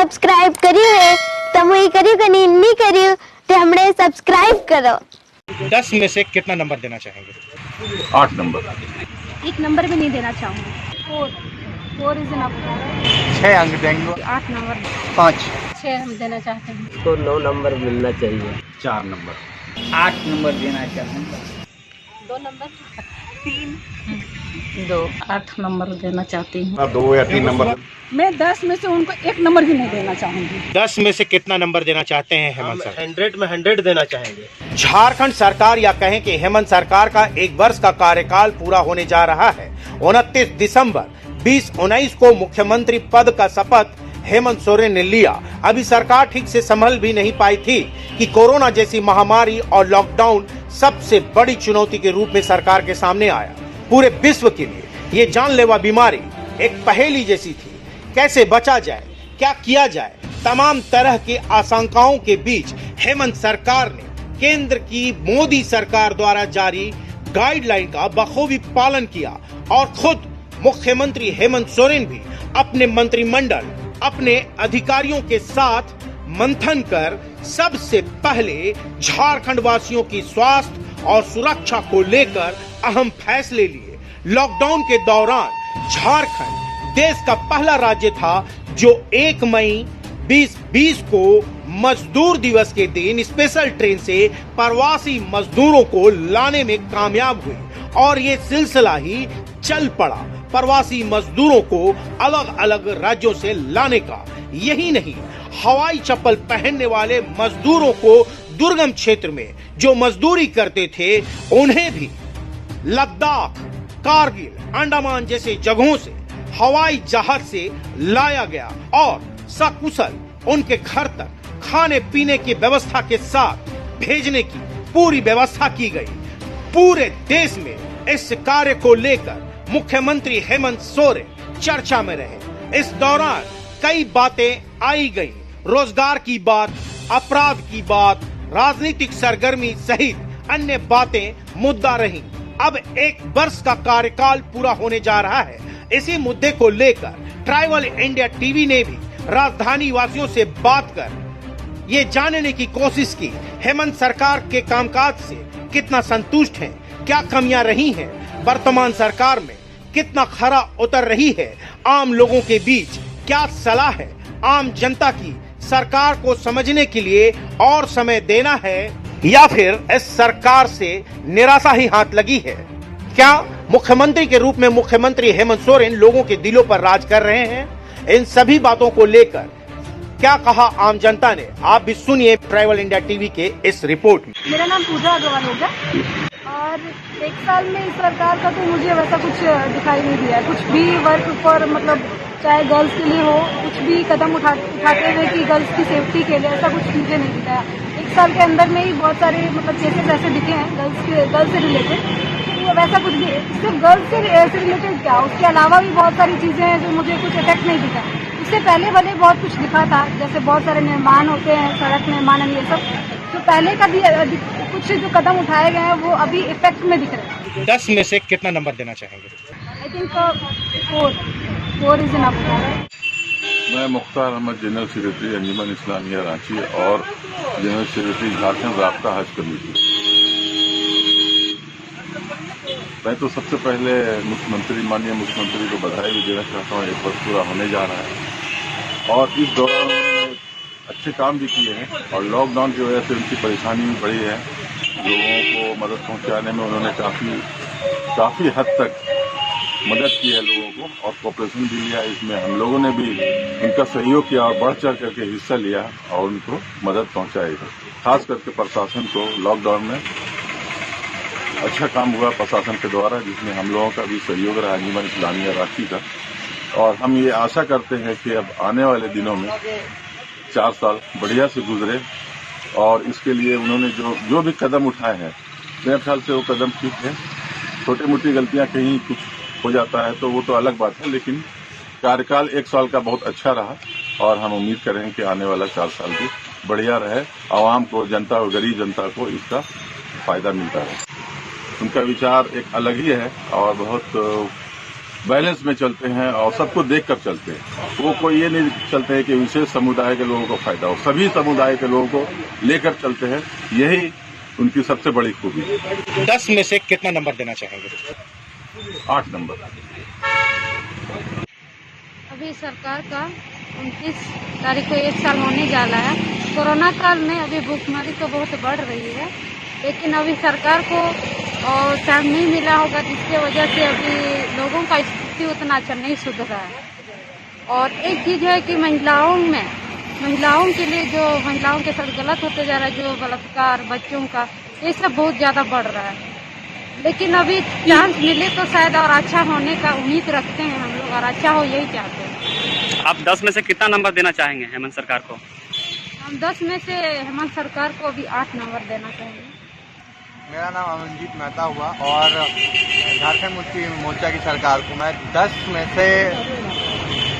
Subscribe કર્યું है તમે કર્યું કે नहीं કર્યું તે हमने सब्सक्राइब करो। 10 में से कितना नंबर देना चाहेंगे? 8 नंबर। एक नंबर भी नहीं देना चाहूँगी। 4 इज इनफ। 6 अंक देंगे। 8 नंबर। 5। 6 हम देना चाहते हैं। इसको 9 नंबर मिलना चाहिए। 4 नंबर। 8 नंबर देना चाहूँगा। 2 नंबर। 3। 2 8 नंबर देना चाहती हूँ। 2 या 3 नंबर। मैं 10 में से उनको 1 नंबर भी नहीं देना चाहूंगी। 10 में से कितना नंबर देना चाहते हैं हेमंत सर? 100 में 100 देना चाहेंगे। झारखंड सरकार या कहें कि हेमंत सरकार का 1 वर्ष का कार्यकाल पूरा होने जा रहा है। 29 दिसंबर 2019 को मुख्यमंत्री पद का शपथ हेमंत सोरेन ने लिया। अभी सरकार ठीक से संभल भी नहीं पाई थी कि कोरोना जैसी महामारी और लॉकडाउन सबसे बड़ी चुनौती के रूप में सरकार के सामने आया। पूरे विश्व के लिए ये जानलेवा बीमारी एक पहेली जैसी थी। कैसे बचा जाए, क्या किया जाए, तमाम तरह की आशंकाओं के बीच हेमंत सरकार ने केंद्र की मोदी सरकार द्वारा जारी गाइडलाइन का बखूबी पालन किया और खुद मुख्यमंत्री हेमंत सोरेन भी अपने मंत्रिमंडल, अपने अधिकारियों के साथ मंथन कर सबसे पहले झारखंड वासियों की स्वास्थ्य और सुरक्षा को लेकर अहम फैसले लिए। लॉकडाउन के दौरान झारखंड देश का पहला राज्य था जो 1 मई 2020 को मजदूर दिवस के दिन स्पेशल ट्रेन से प्रवासी मजदूरों को लाने में कामयाब हुई और ये सिलसिला ही चल पड़ा प्रवासी मजदूरों को अलग अलग राज्यों से लाने का। यही नहीं, हवाई चप्पल पहनने वाले मजदूरों को दुर्गम क्षेत्र में जो मजदूरी करते थे उन्हें भी लद्दाख, कारगिल, अंडमान जैसे जगहों से हवाई जहाज से लाया गया और सकुशल उनके घर तक खाने पीने की व्यवस्था के साथ भेजने की पूरी व्यवस्था की गई। पूरे देश में इस कार्य को लेकर मुख्यमंत्री हेमंत सोरेन चर्चा में रहे। इस दौरान कई बातें आई गई, रोजगार की बात, अपराध की बात, राजनीतिक सरगर्मी सहित अन्य बातें मुद्दा रही। अब 1 वर्ष का कार्यकाल पूरा होने जा रहा है। इसी मुद्दे को लेकर ट्राइबल इंडिया टीवी ने भी राजधानी वासियों से बात कर ये जानने की कोशिश की हेमंत सरकार के कामकाज से कितना संतुष्ट हैं, क्या कमियां रही हैं, वर्तमान सरकार में कितना खरा उतर रही है, आम लोगों के बीच क्या सलाह है, आम जनता की सरकार को समझने के लिए और समय देना है या फिर इस सरकार से निराशा ही हाथ लगी है। क्या मुख्यमंत्री के रूप में मुख्यमंत्री हेमंत सोरेन लोगों के दिलों पर राज कर रहे हैं? इन सभी बातों को लेकर क्या कहा आम जनता ने, आप भी सुनिए ट्राइबल इंडिया टीवी के इस रिपोर्ट में। मेरा नाम पूजा अग्रवाल होगा और 1 साल में इस सरकार का तो मुझे वैसा कुछ दिखाई नहीं दिया। कुछ भी वर्क पर मतलब चाहे गर्ल्स के लिए हो, कुछ भी कदम उठाते हुए कि गर्ल्स की सेफ्टी के लिए, ऐसा कुछ मुझे नहीं दिखाया। 1 साल के अंदर में ही बहुत सारे मतलब केसेस ऐसे दिखे हैं गर्ल्स से रिलेटेड। वैसा कुछ भी सिर्फ गर्ल्स से रिलेटेड क्या, उसके अलावा भी बहुत सारी चीजें हैं जो मुझे कुछ इफेक्ट नहीं दिखा। उससे पहले भले बहुत कुछ दिखा था, जैसे बहुत सारे निर्माण होते हैं, सड़क निर्माण, ये सब जो पहले का भी कुछ जो कदम उठाए गए हैं वो अभी इफेक्ट में दिख रहे हैं। 10 में से कितना नंबर देना चाहेंगे? I think 4 is enough. मैं मुख्तार अहमद, जनरल सेक्रेटरी अंजुमन इस्लामिया रांची और जनरल सेक्रेटरी झारखंड राब्ता हज कमेटी। मैं तो सबसे पहले माननीय मुख्यमंत्री को बधाई भी देना चाहता हूँ। 1 वर्ष पूरा होने जा रहा है और इस दौरान उन्होंने अच्छे काम भी किए हैं और लॉकडाउन की वजह से उनकी परेशानी भी बढ़ी है। लोगों को मदद पहुंचाने में उन्होंने काफ़ी हद तक मदद की है लोगों को और कोऑपरेशन भी लिया। इसमें हम लोगों ने भी उनका सहयोग किया और बढ़ चढ़ करके हिस्सा लिया और उनको मदद पहुंचाई। खास करके प्रशासन को लॉकडाउन में अच्छा काम हुआ प्रशासन के द्वारा, जिसमें हम लोगों का भी सहयोग रहा अंजुमन इस्लामिया रांची का। और हम ये आशा करते हैं कि अब आने वाले दिनों में 4 साल बढ़िया से गुजरे और इसके लिए उन्होंने जो भी कदम उठाए हैं मेरे ख्याल से वो कदम ठीक है। छोटी मोटी गलतियां कहीं कुछ हो जाता है तो वो तो अलग बात है, लेकिन कार्यकाल 1 साल का बहुत अच्छा रहा और हम उम्मीद करें कि आने वाला 4 साल भी बढ़िया रहे, आवाम को, जनता को, गरीब जनता को इसका फायदा मिलता है। उनका विचार एक अलग ही है और बहुत बैलेंस में चलते हैं और सबको देखकर चलते हैं। वो कोई ये नहीं चलते हैं कि विशेष समुदाय के लोगों को फायदा हो, सभी समुदाय के लोगों को लेकर चलते हैं। यही उनकी सबसे बड़ी खूबी है। 10 में से कितना नंबर देना चाहेंगे? 8 नंबर। अभी सरकार का 29 तारीख को 1 साल होने जा रहा है। कोरोना काल में अभी भूखमरी तो बहुत बढ़ रही है, लेकिन अभी सरकार को और टाइम नहीं मिला होगा, जिसके वजह से अभी लोगों का स्थिति उतना अच्छा नहीं सुधरा है। और एक चीज़ है कि महिलाओं के लिए जो महिलाओं के साथ गलत होते जा रहा है, जो बलात्कार बच्चों का, ये सब बहुत ज़्यादा बढ़ रहा है। लेकिन अभी चांस मिले तो शायद और अच्छा होने का उम्मीद रखते हैं हम लोग, और अच्छा हो यही चाहते हैं। आप 10 में से कितना नंबर देना चाहेंगे हेमंत सरकार को? हम 10 में से हेमंत सरकार को भी 8 नंबर देना चाहेंगे। मेरा नाम अमनजीत मेहता हुआ और झारखंड मुक्ति मोर्चा की सरकार को मैं 10 में से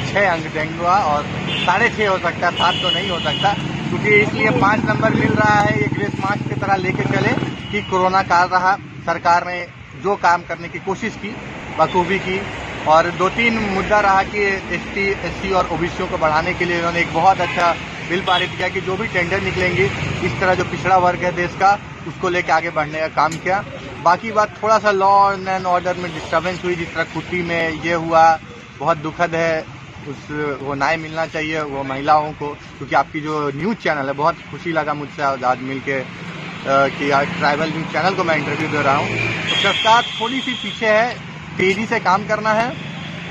6 अंक दूंगा, और 6.5 हो सकता है, 7 तो नहीं हो सकता, क्योंकि इसलिए 5 नंबर मिल रहा है। ये ग्रेस मार्क्स की तरह लेके चले कि कोरोना काल रहा, सरकार ने जो काम करने की कोशिश की बखूबी की, और 2-3 मुद्दा रहा कि ST, SC और OBC को बढ़ाने के लिए इन्होंने एक बहुत अच्छा बिल पारित किया कि जो भी टेंडर निकलेंगे इस तरह जो पिछड़ा वर्ग है देश का, उसको लेके आगे बढ़ने का काम किया। बाकी बात थोड़ा सा लॉ एंड ऑर्डर में डिस्टर्बेंस हुई, जिस तरह कुट्टी में ये हुआ, बहुत दुखद है। वो न्याय मिलना चाहिए वो महिलाओं को, क्योंकि आपकी जो न्यूज़ चैनल है, बहुत खुशी लगा मुझसे आज मिल के कि आज ट्राइबल न्यूज़ चैनल को मैं इंटरव्यू दे रहा हूँ। तो सरकार थोड़ी सी पीछे है, तेजी से काम करना है,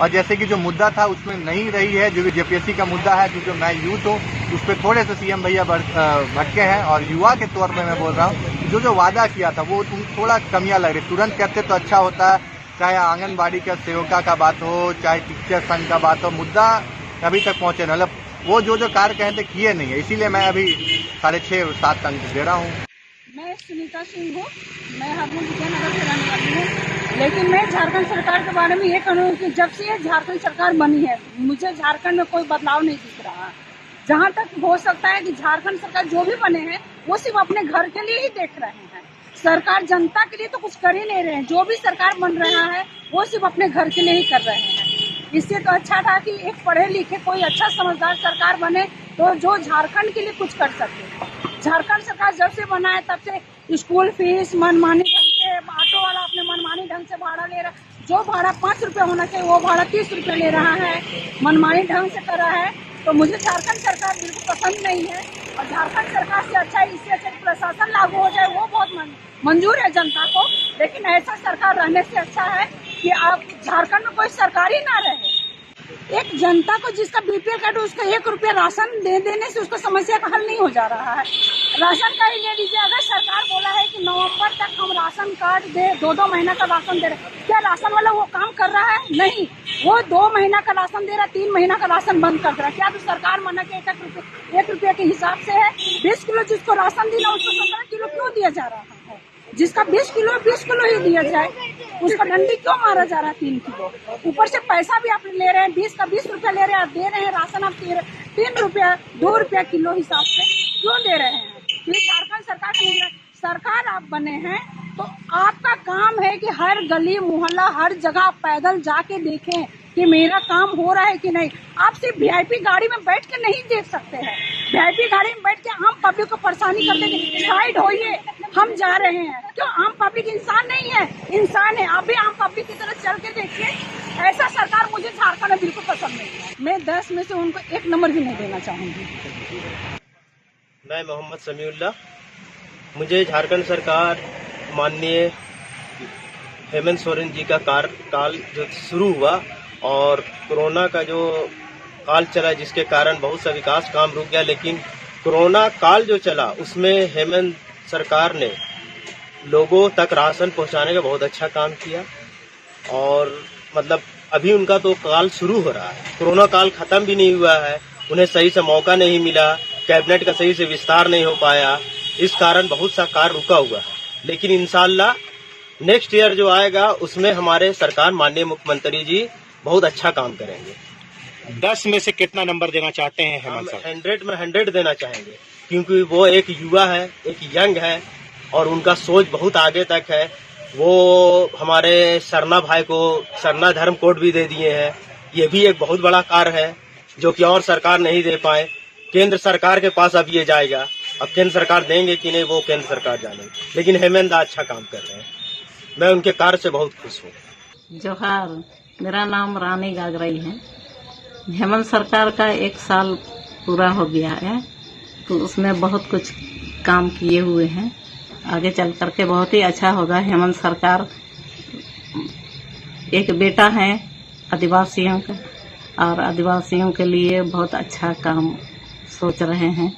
और जैसे कि जो मुद्दा था उसमें नहीं रही है। जो JPSC का मुद्दा है, क्योंकि मैं यूथ हूँ, उस पर थोड़े से CM भैया भटके हैं, और युवा के तौर पे मैं बोल रहा हूँ, जो वादा किया था वो थोड़ा कमियां लग रही। तुरंत कहते तो अच्छा होता, चाहे आंगनबाड़ी का सेविका का बात हो, चाहे टीचर संघ का बात हो, मुद्दा अभी तक पहुंचे, मतलब वो जो कार्य कहते किए नहीं है। इसीलिए मैं अभी 6.5-7 अंक दे रहा हूँ। मैं सुनीता सिंह हूँ, मैं हरमोन विजयनगर से रहने वाली हूँ। लेकिन मैं झारखंड सरकार के बारे में ये कहूँ कि जब से ये झारखंड सरकार बनी है, मुझे झारखंड में कोई बदलाव नहीं दिख रहा। जहाँ तक हो सकता है कि झारखंड सरकार जो भी बने हैं वो सिर्फ अपने घर के लिए ही देख रहे हैं। सरकार जनता के लिए तो कुछ कर ही नहीं रहे हैं। जो भी सरकार बन रहा है वो सिर्फ अपने घर के लिए ही कर रहे हैं। इससे तो अच्छा था कि एक पढ़े लिखे कोई अच्छा समझदार सरकार बने, तो जो झारखंड के लिए कुछ कर सके। झारखंड सरकार जब से बना है तब से स्कूल फीस मनमानी ढंग से, ऑटो वाला अपने मनमानी ढंग से भाड़ा ले रहा, जो भाड़ा 5 रुपये होना चाहिए वो भाड़ा 30 रुपये ले रहा है, मनमानी ढंग से कर रहा है। तो मुझे झारखंड सरकार बिल्कुल पसंद नहीं है, और झारखंड सरकार से अच्छा इससे अच्छा प्रशासन लागू हो जाए वो बहुत मंजूर है जनता को। लेकिन ऐसा सरकार रहने से अच्छा है कि आप झारखंड में कोई सरकार ही ना रहे। एक जनता को जिसका BPL कार्ड, उसका 1 रुपया राशन दे देने से उसका समस्या का हल नहीं हो जा रहा है। राशन का ही ले लीजिए, अगर सरकार बोला है कि नवंबर तक हम राशन कार्ड दे, 2-2 महीना का राशन दे रहे, क्या राशन वाला वो काम कर रहा है? नहीं, वो 2 महीना का राशन दे रहा, 3 महीना का राशन बंद कर रहा है। क्या तो सरकार मना के 1 रुपये के हिसाब से है? 20 किलो जिसको राशन देना उसको 17 किलो क्यों दिया जा रहा है? जिसका 20 किलो ही दिया जाए, उसका डंडी क्यों मारा जा रहा है 3 किलो? ऊपर से पैसा भी आप ले रहे हैं, 20 का 20 रुपया ले रहे हैं, आप दे रहे हैं राशन, आप 3 रुपया 2 रुपया किलो हिसाब से क्यों दे रहे हैं? ये झारखंड सरकार आप बने हैं तो आपका काम है कि हर गली मोहल्ला हर जगह पैदल जाके देखें कि मेरा काम हो रहा है कि नहीं। आप सिर्फ VIP गाड़ी में बैठ के नहीं देख सकते हैं। VIP गाड़ी में बैठ के आम पब्लिक को परेशानी करते हैं, साइड होइए, हम जा रहे हैं। क्यों? आम पब्लिक इंसान नहीं है? इंसान है। आप भी आम पब्लिक की तरह चल के देखिए। ऐसा सरकार मुझे झारखंड में बिल्कुल पसंद नहीं है। मैं 10 में से उनको 1 नंबर भी नहीं देना चाहूंगी। मैं मोहम्मद समीउल्लाह, मुझे झारखंड सरकार माननीय हेमंत सोरेन जी का कार्यकाल जो शुरू हुआ और कोरोना का जो काल चला, जिसके कारण बहुत सा विकास काम रुक गया, लेकिन कोरोना काल जो चला उसमें हेमंत सरकार ने लोगों तक राशन पहुंचाने का बहुत अच्छा काम किया। और मतलब अभी उनका तो काल शुरू हो रहा है, कोरोना काल खत्म भी नहीं हुआ है, उन्हें सही से मौका नहीं मिला, कैबिनेट का सही से विस्तार नहीं हो पाया, इस कारण बहुत सा कार्य रुका हुआ है। लेकिन इंशाल्लाह नेक्स्ट ईयर जो आएगा उसमें हमारे सरकार माननीय मुख्यमंत्री जी बहुत अच्छा काम करेंगे। 10 में से कितना नंबर देना चाहते हैं हेमंत सर? 100 में 100 देना चाहेंगे, क्योंकि वो एक युवा है, एक यंग है, और उनका सोच बहुत आगे तक है। वो हमारे सरना भाई को सरना धर्म कोड भी दे दिए हैं। ये भी एक बहुत बड़ा कार्य है जो कि और सरकार नहीं दे पाए। केंद्र सरकार के पास अब ये जाएगा। अब केंद्र सरकार देंगे कि नहीं वो केंद्र सरकार जाने, लेकिन हेमंत अच्छा काम कर रहे हैं। मैं उनके कार्य से बहुत खुश हूँ। जोहार, मेरा नाम रानी गागराई है। हेमंत सरकार का 1 साल पूरा हो गया है, तो उसमें बहुत कुछ काम किए हुए हैं। आगे चल करके बहुत ही अच्छा होगा। हेमंत सरकार एक बेटा है आदिवासियों का, और आदिवासियों के लिए बहुत अच्छा काम सोच रहे हैं।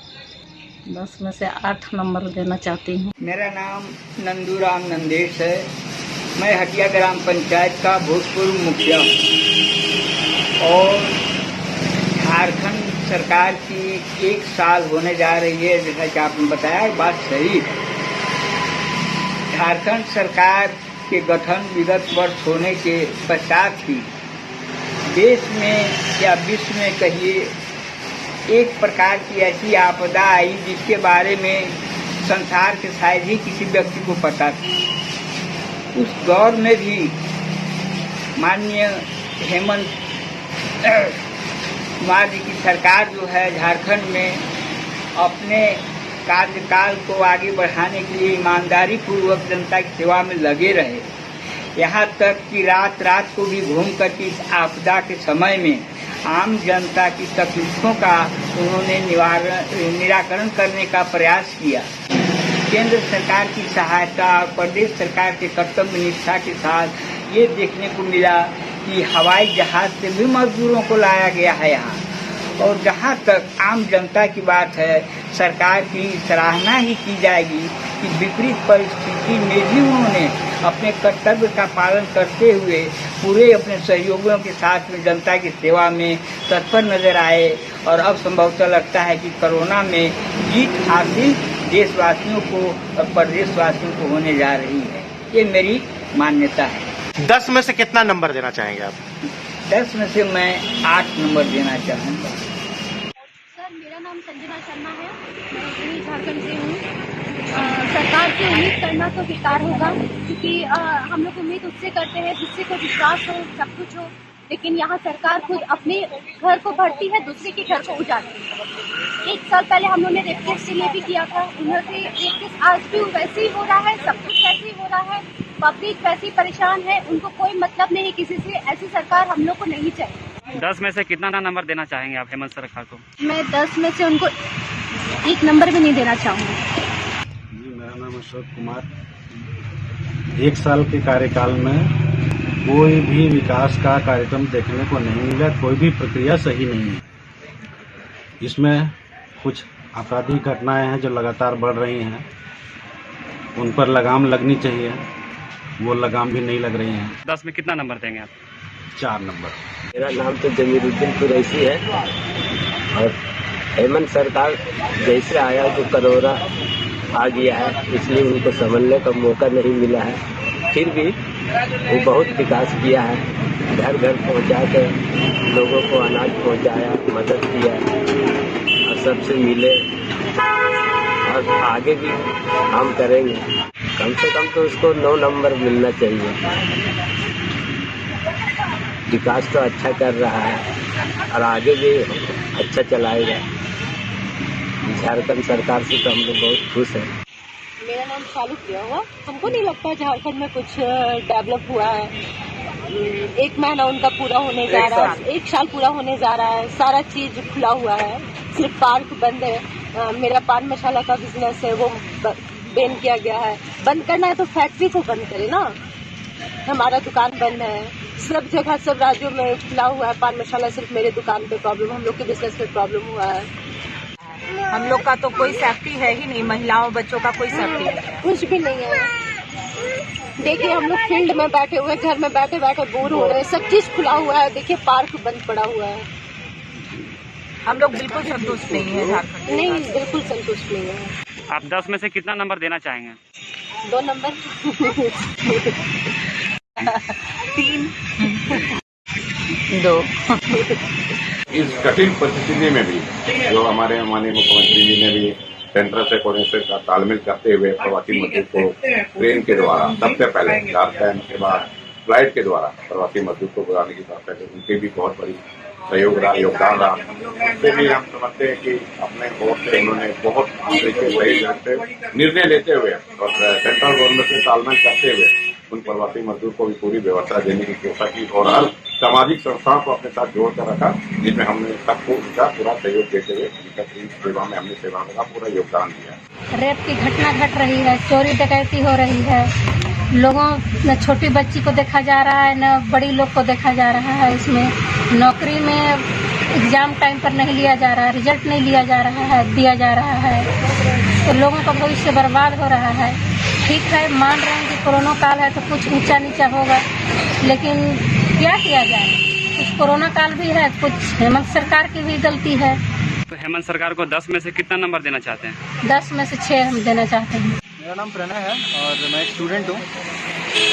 10 में से 8 नंबर देना चाहती हूँ। मेरा नाम नंदूराम नंदेश है। मैं हटिया ग्राम पंचायत का भूतपूर्व मुखिया हूँ और झारखंड सरकार की 1 साल होने जा रही है। जैसा कि आपने बताया, बात सही है। झारखंड सरकार के गठन विगत वर्ष होने के पश्चात ही देश में या विश्व में कहिए एक प्रकार की ऐसी आपदा आई जिसके बारे में संसार के शायद ही किसी व्यक्ति को पता था। उस दौर में भी माननीय हेमंत कुमार जी की सरकार जो है झारखंड में अपने कार्यकाल को आगे बढ़ाने के लिए ईमानदारी पूर्वक जनता की सेवा में लगे रहे। यहाँ तक कि रात रात को भी घूम कर के इस आपदा के समय में आम जनता की तकलीफों का उन्होंने निराकरण करने का प्रयास किया। केंद्र सरकार की सहायता और प्रदेश सरकार के कर्तव्य निष्ठा के साथ ये देखने को मिला कि हवाई जहाज से भी मजदूरों को लाया गया है यहाँ। और जहाँ तक आम जनता की बात है, सरकार की सराहना ही की जाएगी कि विपरीत परिस्थिति में भी उन्होंने अपने कर्तव्य का पालन करते हुए पूरे अपने सहयोगियों के साथ में जनता की सेवा में तत्पर नजर आए। और अब संभवतः लगता है कि कोरोना में जीत हासिल देशवासियों को और प्रदेशवासियों को होने जा रही है। ये मेरी मान्यता है। 10 में से कितना नंबर देना चाहेंगे आप? 10 में से मैं 8 नंबर देना चाहूँगा। सर, मेरा नाम संजना शर्मा है। मैं यही झारखंड से हूँ। सरकार से उम्मीद करना तो बेकार होगा, क्योंकि हम लोग उम्मीद उससे करते हैं जिससे को विश्वास हो, सब कुछ हो। लेकिन यहाँ सरकार खुद अपने घर को भरती है, दूसरे के घर को उजाड़ती है। 1 साल पहले हम लोगों ने रेप केस के लिए भी किया था। उन्होंने रेप केस आज भी वैसे ही हो रहा है, सब कुछ वैसे ही हो रहा है। पब्लिक वैसी परेशान है, उनको कोई मतलब नहीं किसी से। ऐसी सरकार हम लोग को नहीं चाहिए। 10 में से कितना नंबर देना चाहेंगे आप हेमंत सरकार को? मैं 10 में से उनको 1 नंबर भी नहीं देना चाहूँगी। जी, मेरा नाम अशोक कुमार। 1 साल के कार्यकाल में कोई भी विकास का कार्यक्रम देखने को नहीं मिला। कोई भी प्रक्रिया सही नहीं है। इसमें कुछ आपराधिक घटनाएं हैं जो लगातार बढ़ रही हैं, उन पर लगाम लगनी चाहिए। वो लगाम भी नहीं लग रही हैं। 10 में कितना नंबर देंगे आप? 4 नंबर। मेरा नाम तो जमीरुद्दीन कुरैशी है और हेमंत सरकार जैसे आया तो कोरोना आ गया है, इसलिए उनको समझने का मौका नहीं मिला है। फिर भी वो बहुत विकास किया है। घर घर पहुंचा कर लोगों को अनाज पहुंचाया, मदद किया और सबसे मिले और आगे भी हम करेंगे। कम से कम तो उसको 9 नंबर मिलना चाहिए। विकास तो अच्छा कर रहा है और आगे भी अच्छा चलाएगा। झारखंड सरकार से तो हम लोग बहुत खुश हैं। मेरा नाम शालू हुआ। हमको नहीं लगता झारखंड में कुछ डेवलप हुआ है। 1 महीना उनका पूरा होने जा रहा है, 1 साल पूरा होने जा रहा है। सारा चीज खुला हुआ है, सिर्फ पार्क बंद है। मेरा पान मसाला का बिजनेस है, वो बैन किया गया है। बंद करना है तो फैक्ट्री को बंद करे ना। हमारा दुकान बंद है। सब जगह सब राज्यों में खुला हुआ है पान मसाला, सिर्फ मेरे दुकान पे प्रॉब्लम, हम लोग के बिजनेस में प्रॉब्लम हुआ है। हम लोग का तो कोई सेफ्टी है ही नहीं। महिलाओं बच्चों का कोई सेफ्टी नहीं है, कुछ भी नहीं है। देखिए हम लोग फील्ड में बैठे हुए, घर में बैठे बैठे बोर हो रहे हैं। सब चीज खुला हुआ है, देखिए पार्क बंद पड़ा हुआ है। हम लोग बिल्कुल संतुष्ट नहीं है झारखंड। नहीं, बिल्कुल संतुष्ट नहीं है। आप 10 में से कितना नंबर देना चाहेंगे? 2 नंबर। 3 2। इस कठिन परिस्थिति में भी जो हमारे माननीय मुख्यमंत्री जी ने भी सेंट्रल से कोऑर्डिनेशन का तालमेल करते हुए प्रवासी मजदूर को ट्रेन के द्वारा सबसे पहले झारखंड के बाद फ्लाइट के द्वारा प्रवासी मजदूर को बुलाने की बात है, उनके भी बहुत बड़ी सहयोग रहा, योगदान रहा। उससे भी हम समझते हैं कि अपने ओर से उन्होंने बहुत तरीके से निर्णय लेते हुए और सेंट्रल गवर्नमेंट से तालमेल करते हुए उन प्रवासी मजदूर को भी पूरी व्यवस्था देने की कोशिश की और हर सामाजिक संस्थाओं को अपने साथ जोड़कर रखा, जिसमें हमने सबको उनका पूरा सहयोग देते हुए उनका सेवा में हमने सेवा का पूरा योगदान दिया। रेप की घटना घट रही है, चोरी डकैती हो रही है, लोगों न छोटी बच्ची को देखा जा रहा है न बड़ी लोग को देखा जा रहा है। इसमें नौकरी में एग्जाम टाइम पर नहीं लिया जा रहा है, रिजल्ट नहीं दिया जा रहा है, तो लोगों का भविष्य बर्बाद हो रहा है। ठीक है, मान रहे हैं कि कोरोना काल है तो कुछ ऊंचा नीचा होगा, लेकिन क्या किया जाए, कुछ कोरोना काल भी है, कुछ हेमंत सरकार की भी गलती है। तो हेमंत सरकार को 10 में से कितना नंबर देना चाहते हैं? 10 में से 6 हम देना चाहते हैं। मेरा नाम प्रणय है और मैं एक स्टूडेंट हूँ।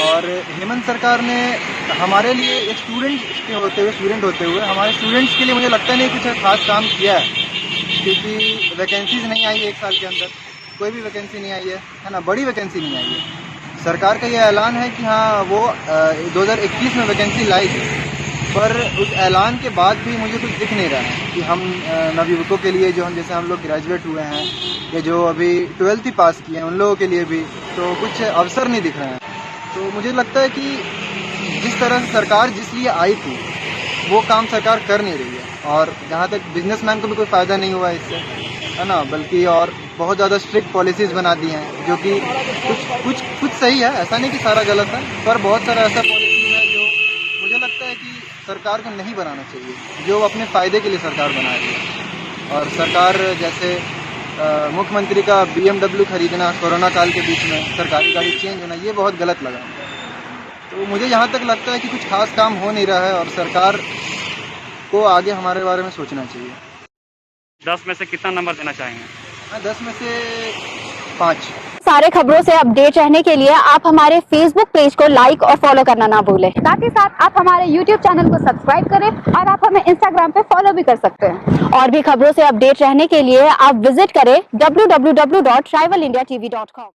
और हेमंत सरकार ने हमारे लिए एक स्टूडेंट होते हुए हमारे स्टूडेंट्स के लिए मुझे लगता नहीं कुछ खास काम किया है, क्योंकि वैकेंसीज नहीं आई है, एक साल के अंदर कोई भी वैकेंसी नहीं आई है ना, बड़ी वैकेंसी नहीं आई है। सरकार का ये ऐलान है कि हाँ वो 2021 में वैकेंसी लाई थी, पर उस ऐलान के बाद भी मुझे कुछ दिख नहीं रहा है कि हम नवयुवकों के लिए, जो हम जैसे हम लोग ग्रेजुएट हुए हैं या जो अभी 12th ही पास किए हैं, उन लोगों के लिए भी तो कुछ अवसर नहीं दिख रहे हैं। तो मुझे लगता है कि जिस तरह से सरकार जिस लिए आई थी वो काम सरकार कर नहीं रही है, और जहाँ तक बिजनेसमैन को भी कोई फ़ायदा नहीं हुआ इससे, है ना, बल्कि और बहुत ज़्यादा स्ट्रिक्ट पॉलिसीज़ बना दी हैं, जो कि कुछ सही है, ऐसा नहीं कि सारा गलत है, पर बहुत सारा ऐसा पॉलिसी है जो मुझे लगता है कि सरकार को नहीं बनाना चाहिए, जो अपने फ़ायदे के लिए सरकार बना रही है। और सरकार जैसे मुख्यमंत्री का BMW खरीदना कोरोना काल के बीच में, सरकारी गाड़ी चेंज होना, ये बहुत गलत लगा। तो मुझे यहाँ तक लगता है कि कुछ खास काम हो नहीं रहा है और सरकार को आगे हमारे बारे में सोचना चाहिए। 10 में से कितना नंबर देना चाहेंगे? 10 में से 5। सारे खबरों से अपडेट रहने के लिए आप हमारे फेसबुक पेज को लाइक और फॉलो करना ना भूलें। साथ ही साथ आप हमारे यूट्यूब चैनल को सब्सक्राइब करें और आप हमें इंस्टाग्राम पे फॉलो भी कर सकते हैं। और भी खबरों से अपडेट रहने के लिए आप विजिट करें www.rivalindiatv.com।